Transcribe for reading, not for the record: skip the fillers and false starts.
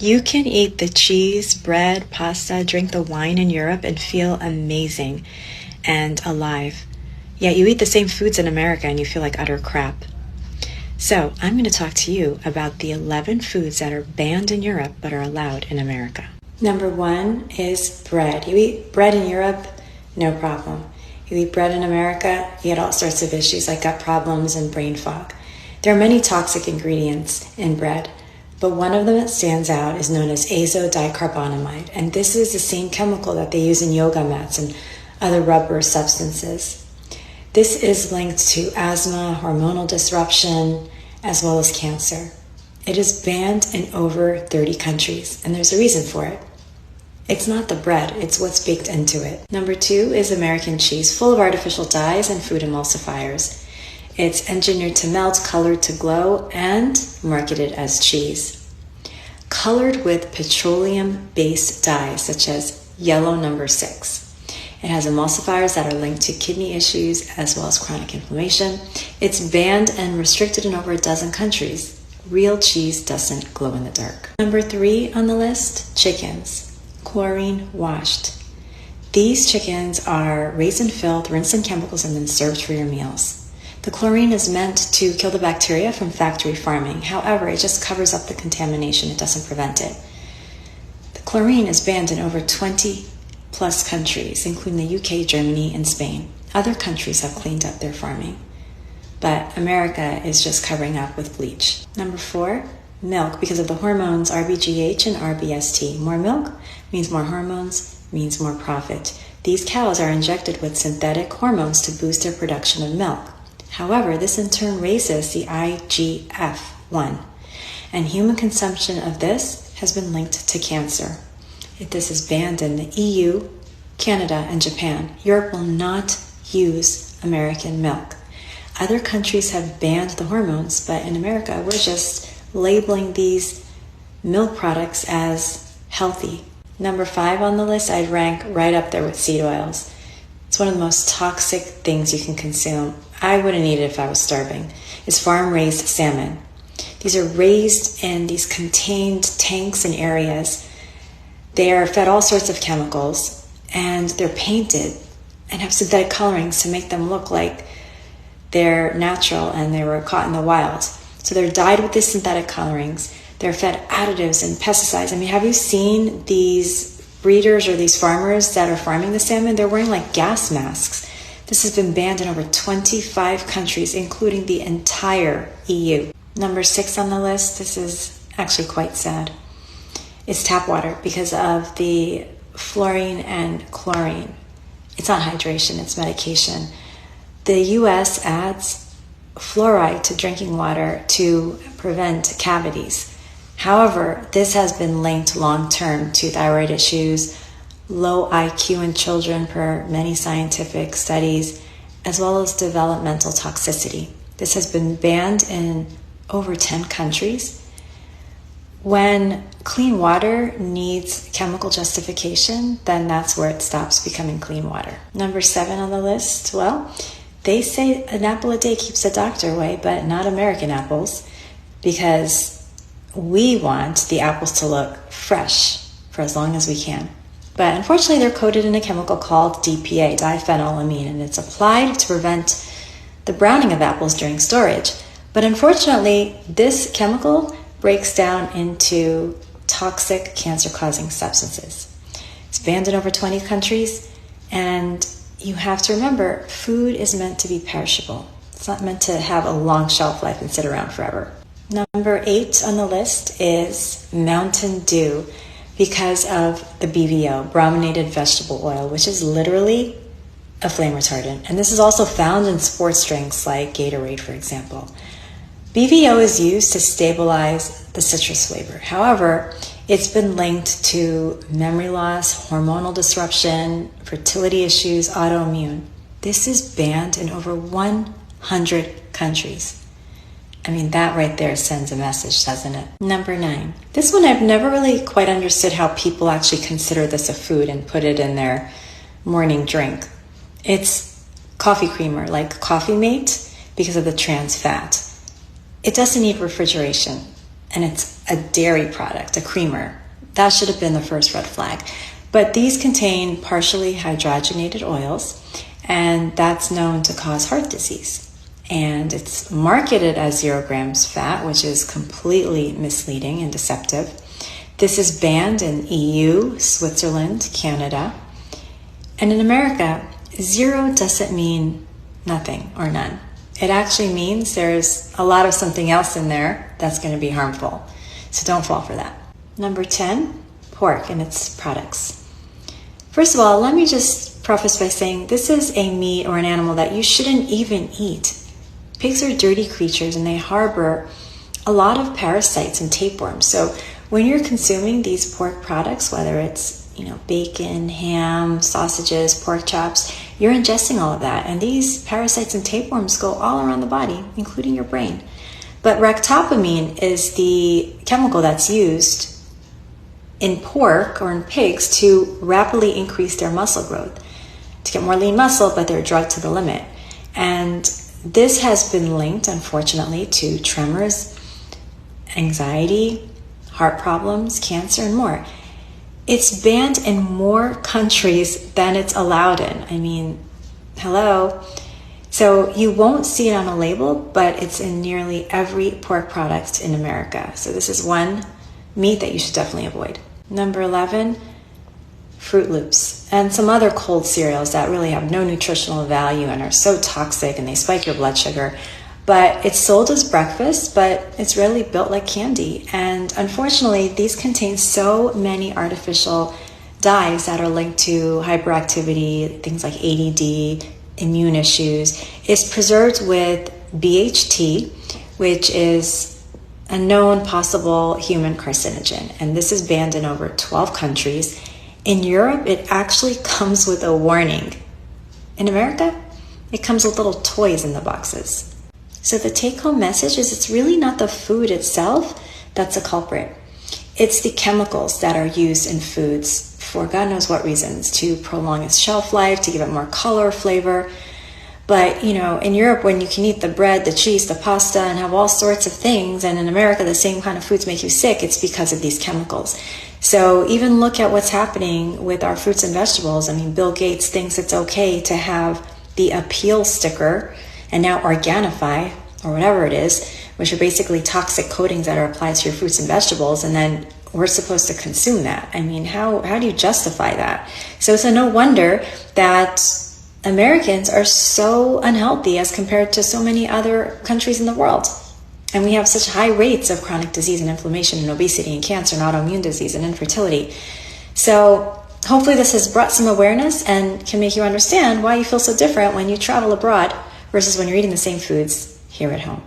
You can eat the cheese, bread, pasta, drink the wine in Europe and feel amazing and alive. Yet you eat the same foods in America and you feel like utter crap. So I'm going to talk to you about the 11 foods that are banned in Europe but are allowed in America. Number 1 is bread. You eat bread in Europe, no problem. You eat bread in America, you get all sorts of issues like gut problems and brain fog. There are many toxic ingredients in bread, but one of them that stands out is known as azodicarbonamide, and this is the same chemical that they use in yoga mats and other rubber substances. This is linked to asthma, hormonal disruption, as well as cancer. It is banned in over 30 countries, and there's a reason for it. It's not the bread, it's what's baked into it. Number 2 is American cheese, full of artificial dyes and food emulsifiers. It's engineered to melt, colored to glow, and marketed as cheese. Colored with petroleum-based dyes, such as yellow number 6. It has emulsifiers that are linked to kidney issues as well as chronic inflammation. It's banned and restricted in over a dozen countries. Real cheese doesn't glow in the dark. Number 3 on the list, chickens. Chlorine washed. These chickens are raised in filth, rinsed in chemicals, and then served for your meals. The chlorine is meant to kill the bacteria from factory farming. However, it just covers up the contamination. It doesn't prevent it. The chlorine is banned in over 20 plus countries, including the UK, Germany, and Spain. Other countries have cleaned up their farming, but America is just covering up with bleach. Number 4, milk, because of the hormones RBGH and RBST. More milk means more hormones, means more profit. These cows are injected with synthetic hormones to boost their production of milk. However, this in turn raises the IGF-1, and human consumption of this has been linked to cancer. This is banned in the EU, Canada, and Japan. Europe will not use American milk. Other countries have banned the hormones, but in America, we're just labeling these milk products as healthy. Number 5 on the list, I'd rank right up there with seed oils. It's one of the most toxic things you can consume. I wouldn't eat it if I was starving. It's farm-raised salmon. These are raised in these contained tanks and areas. They are fed all sorts of chemicals, and they're painted and have synthetic colorings to make them look like they're natural and they were caught in the wild. So they're dyed with these synthetic colorings. They're fed additives and pesticides. I mean, have you seen these breeders or these farmers that are farming the salmon? They're wearing like gas masks. This has been banned in over 25 countries, including the entire EU. Number 6 on the list, this is actually quite sad. It's tap water because of the fluorine and chlorine. It's not hydration, it's medication. The US adds fluoride to drinking water to prevent cavities. However, this has been linked long-term to thyroid issues, low IQ in children per many scientific studies, as well as developmental toxicity. This has been banned in over 10 countries. When clean water needs chemical justification, then that's where it stops becoming clean water. Number 7 on the list, well, they say an apple a day keeps the doctor away, but not American apples, because we want the apples to look fresh for as long as we can. But unfortunately, they're coated in a chemical called DPA, diphenylamine, and it's applied to prevent the browning of apples during storage. But unfortunately, this chemical breaks down into toxic cancer-causing substances. It's banned in over 20 countries, and you have to remember, food is meant to be perishable. It's not meant to have a long shelf life and sit around forever. Number 8 on the list is Mountain Dew because of the BVO, brominated vegetable oil, which is literally a flame retardant. And this is also found in sports drinks like Gatorade, for example. BVO is used to stabilize the citrus flavor. However, it's been linked to memory loss, hormonal disruption, fertility issues, autoimmune. This is banned in over 100 countries. I mean, that right there sends a message, doesn't it? Number 9. This one I've never really quite understood how people actually consider this a food and put it in their morning drink. It's coffee creamer, like Coffee Mate, because of the trans fat. It doesn't need refrigeration. and it's a dairy product, a creamer. That should have been the first red flag. But these contain partially hydrogenated oils, and that's known to cause heart disease. And it's marketed as 0 grams fat, which is completely misleading and deceptive. This is banned in EU, Switzerland, Canada. And in America, 0 doesn't mean nothing or none. It actually means there's a lot of something else in there that's going to be harmful. So don't fall for that. Number 10, pork and its products. First of all, let me just preface by saying this is a meat or an animal that you shouldn't even eat. Pigs are dirty creatures and they harbor a lot of parasites and tapeworms. So when you're consuming these pork products, whether it's bacon, ham, sausages, pork chops, you're ingesting all of that. And these parasites and tapeworms go all around the body, including your brain. But ractopamine is the chemical that's used in pork or in pigs to rapidly increase their muscle growth, to get more lean muscle, but they're drugged to the limit. And this has been linked, unfortunately, to tremors, anxiety, heart problems, cancer, and more. It's banned in more countries than it's allowed in. I mean, hello. So you won't see it on a label, but it's in nearly every pork product in America. So this is one meat that you should definitely avoid. Number 11, Fruit Loops and some other cold cereals that really have no nutritional value and are so toxic and they spike your blood sugar. But it's sold as breakfast, but it's really built like candy. And unfortunately, these contain so many artificial dyes that are linked to hyperactivity, things like ADD, immune issues. It's preserved with BHT, which is a known possible human carcinogen. And this is banned in over 12 countries. In Europe, it actually comes with a warning. In America, it comes with little toys in the boxes. So the take-home message is it's really not the food itself that's a culprit. It's the chemicals that are used in foods for God knows what reasons, to prolong its shelf life, to give it more color, flavor. But, in Europe, when you can eat the bread, the cheese, the pasta, and have all sorts of things, and in America, the same kind of foods make you sick, it's because of these chemicals. So even look at what's happening with our fruits and vegetables. I mean, Bill Gates thinks it's okay to have the appeal sticker and now Organifi, or whatever it is, which are basically toxic coatings that are applied to your fruits and vegetables, and then we're supposed to consume that. I mean, how do you justify that? So it's no wonder that Americans are so unhealthy as compared to so many other countries in the world. And we have such high rates of chronic disease and inflammation and obesity and cancer and autoimmune disease and infertility. So hopefully this has brought some awareness and can make you understand why you feel so different when you travel abroad versus when you're eating the same foods here at home.